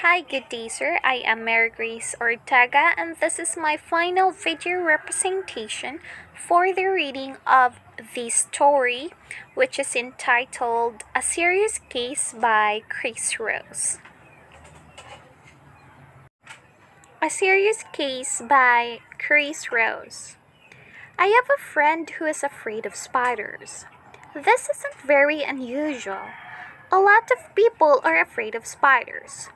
Hi, good day, sir. I am Mary Grace Ortega, and this is my final video representation for the reading of the story, which is entitled A Serious Case by Chris Rose. A Serious Case by Chris Rose. I have a friend who is afraid of spiders. This isn't very unusual. A lot of people are afraid of spiders.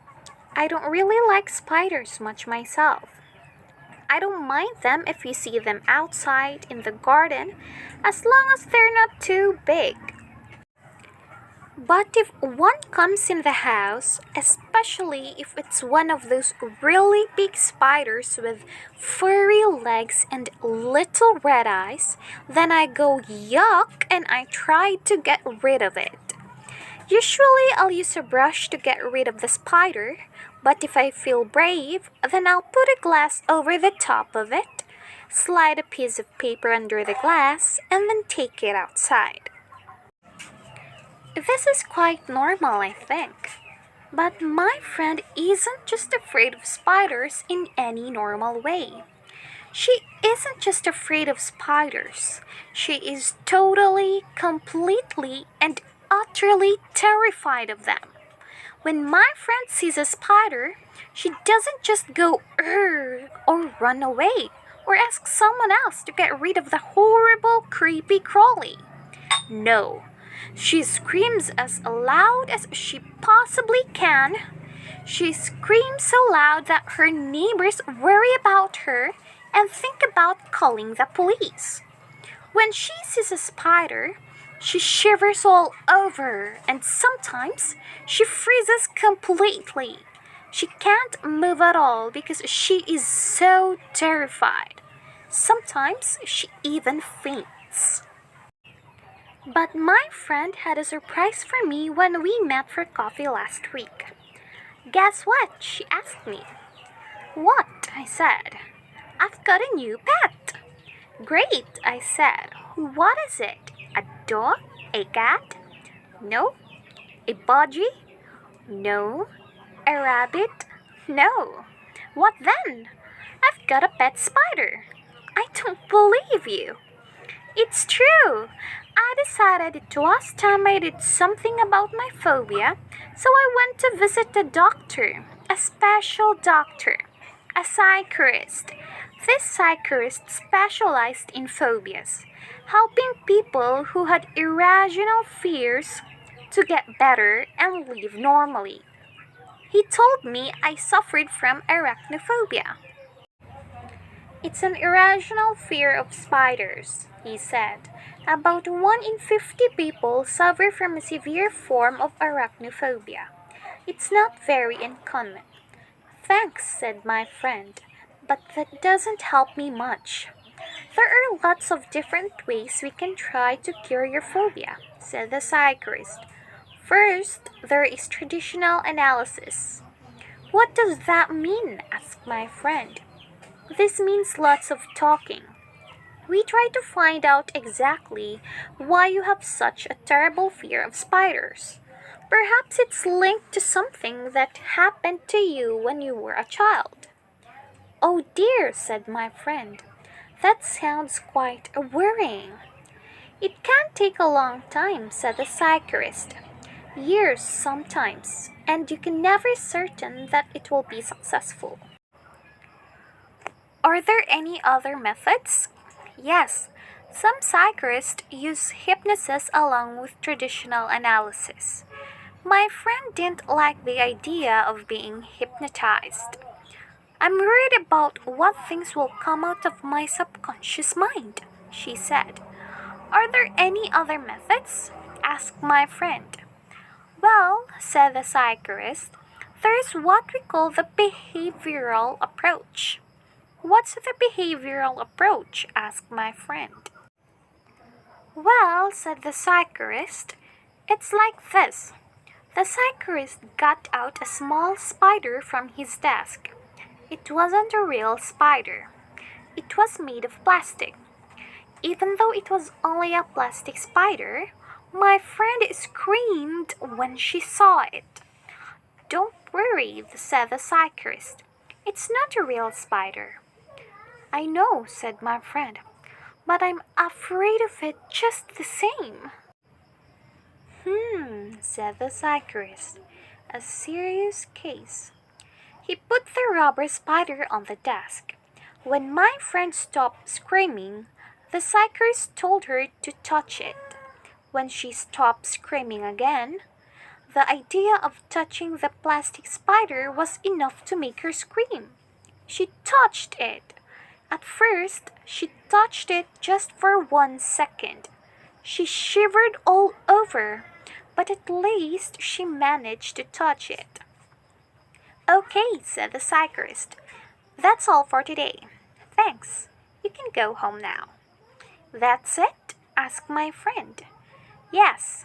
I don't really like spiders much myself. I don't mind them if you see them outside in the garden as long as they're not too big. But if one comes in the house, especially if it's one of those really big spiders with furry legs and little red eyes, then I go yuck and I try to get rid of it. Usually I'll use a brush to get rid of the spider, but if I feel brave, then I'll put a glass over the top of it, slide a piece of paper under the glass, and then take it outside. This is quite normal, I think. But my friend isn't just afraid of spiders in any normal way. She isn't just afraid of spiders. She is totally, completely, and utterly terrified of them. When my friend sees a spider, she doesn't just go or run away or ask someone else to get rid of the horrible, creepy crawly. No, she screams as loud as she possibly can. She screams so loud that her neighbors worry about her and think about calling the police. When she sees a spider, she shivers all over, and sometimes she freezes completely. She can't move at all because she is so terrified. Sometimes she even faints. But my friend had a surprise for me when we met for coffee last week. Guess what? She asked me. What? I said. I've got a new pet. Great, I said. What is it? A dog? A cat? No. A budgie? No. A rabbit? No. What then? I've got a pet spider. I don't believe you. It's true. I decided it was time I did something about my phobia, so I went to visit a doctor, a special doctor, a psychiatrist. This psychiatrist specialized in phobias, helping people who had irrational fears to get better and live normally. He told me I suffered from arachnophobia. It's an irrational fear of spiders, he said. About 1 in 50 people suffer from a severe form of arachnophobia. It's not very uncommon. Thanks, said my friend, but that doesn't help me much. There are lots of different ways we can try to cure your phobia, said the psychiatrist. First, there is traditional analysis. What does that mean? Asked my friend. This means lots of talking. We try to find out exactly why you have such a terrible fear of spiders. Perhaps it's linked to something that happened to you when you were a child. Oh dear, said my friend. That sounds quite worrying. It can take a long time, said the psychiatrist. Years sometimes, and you can never be certain that it will be successful. Are there any other methods? Yes, some psychiatrists use hypnosis along with traditional analysis. My friend didn't like the idea of being hypnotized. I'm worried about what things will come out of my subconscious mind, she said. Are there any other methods? Asked my friend. Well, said the psychiatrist, there is what we call the behavioral approach. What's the behavioral approach? Asked my friend. Well, said the psychiatrist, it's like this. The psychiatrist got out a small spider from his desk. It wasn't a real spider. It was made of plastic. Even though it was only a plastic spider, my friend screamed when she saw it. Don't worried, said the cyclist. It's not a real spider. I know, said my friend, but I'm afraid of it just the same. Said the cyclist. A serious case. He put the rubber spider on the desk. When my friend stopped screaming, the cyclist told her to touch it. When she stopped screaming again, the idea of touching the plastic spider was enough to make her scream. She touched it. At first, she touched it just for 1 second. She shivered all over, but at least she managed to touch it. Okay, said the cyclist. That's all for today. Thanks. You can go home now. That's it? Asked my friend. Yes.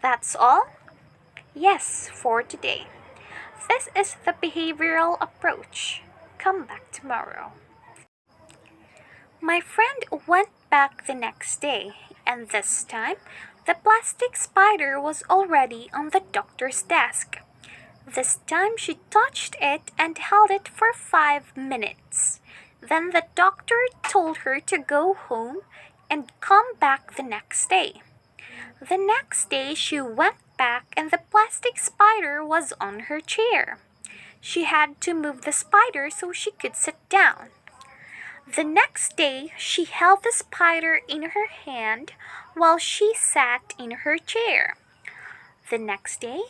That's all? Yes, for today. This is the behavioral approach. Come back tomorrow. My friend went back the next day, and this time, the plastic spider was already on the doctor's desk. This time she touched it and held it for 5 minutes. Then the doctor told her to go home and come back the next day. The next day she went back and the plastic spider was on her chair. She had to move the spider so she could sit down. The next day she held the spider in her hand while she sat in her chair. The next day,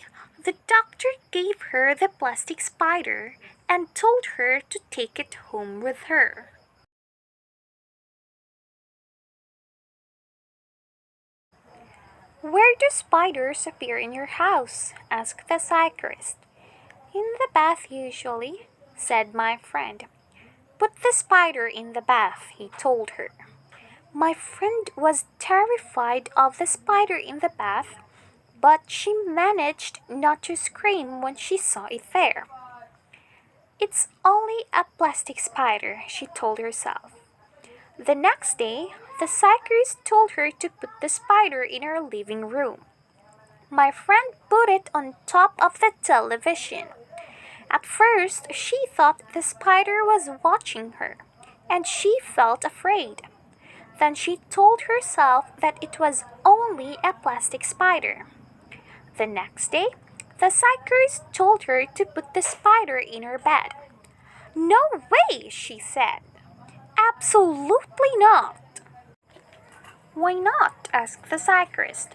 the doctor gave her the plastic spider and told her to take it home with her. Where do spiders appear in your house? Asked the cyclist. In the bath usually, said my friend. Put the spider in the bath, he told her. My friend was terrified of the spider in the bath, but she managed not to scream when she saw it there. It's only a plastic spider, she told herself. The next day, the cyclist told her to put the spider in her living room. My friend put it on top of the television. At first, she thought the spider was watching her, and she felt afraid. Then she told herself that it was only a plastic spider. The next day, the cyclist told her to put the spider in her bed. No way, she said. Absolutely not. Why not? Asked the cyclist.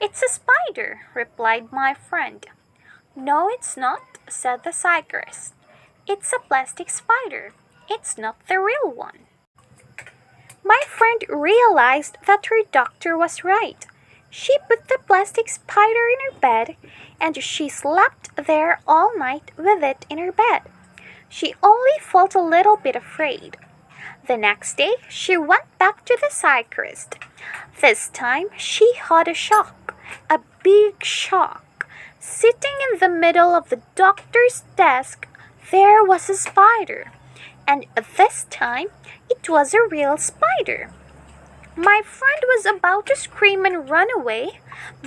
It's a spider, replied my friend. No, it's not, said the cyclist. It's a plastic spider. It's not the real one. My friend realized that her doctor was right. She put the plastic spider in her bed and she slept there all night with it in her bed. She only felt a little bit afraid. The next day, she went back to the cyclist. This time, she had a shock, a big shock. Sitting in the middle of the doctor's desk, there was a spider. And this time, it was a real spider. My friend was about to scream and run away,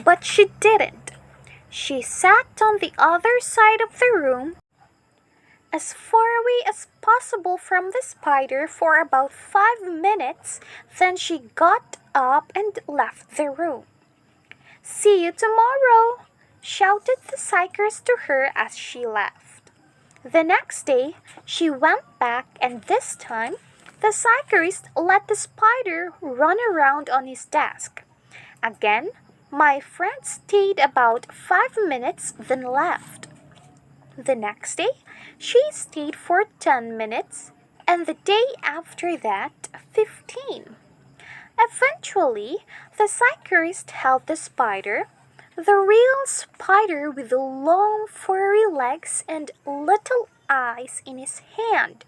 but she didn't. She sat on the other side of the room, as far away as possible from the spider for about 5 minutes, then she got up and left the room. See you tomorrow, shouted the cyclist to her as she left. The next day, she went back and this time, the cyclist let the spider run around on his desk. Again, my friend stayed about 5 minutes then left. The next day, she stayed for 10 minutes, and the day after that, 15. Eventually, the cyclist held the spider, the real spider with the long furry legs and little eyes in his hand.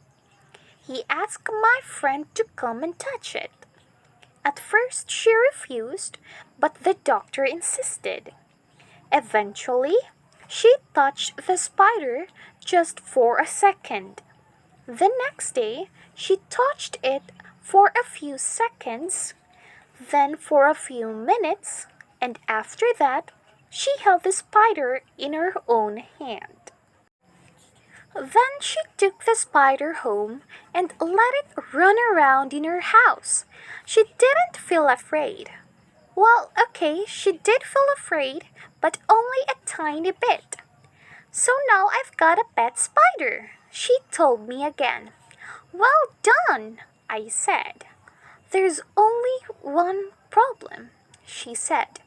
He asked my friend to come and touch it. At first, she refused, but the doctor insisted. Eventually, she touched the spider just for a second. The next day, she touched it for a few seconds, then for a few minutes, and after that, she held the spider in her own hand. Then she took the spider home and let it run around in her house. She didn't feel afraid. Well, okay, she did feel afraid, but only a tiny bit. So now I've got a pet spider, she told me again. Well done, I said. There's only one problem, she said,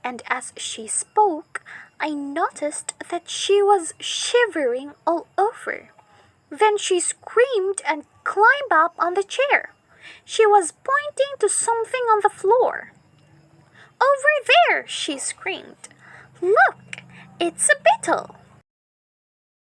and as she spoke, I noticed that she was shivering all over. Then she screamed and climbed up on the chair. She was pointing to something on the floor. Over there, she screamed. Look, it's a beetle.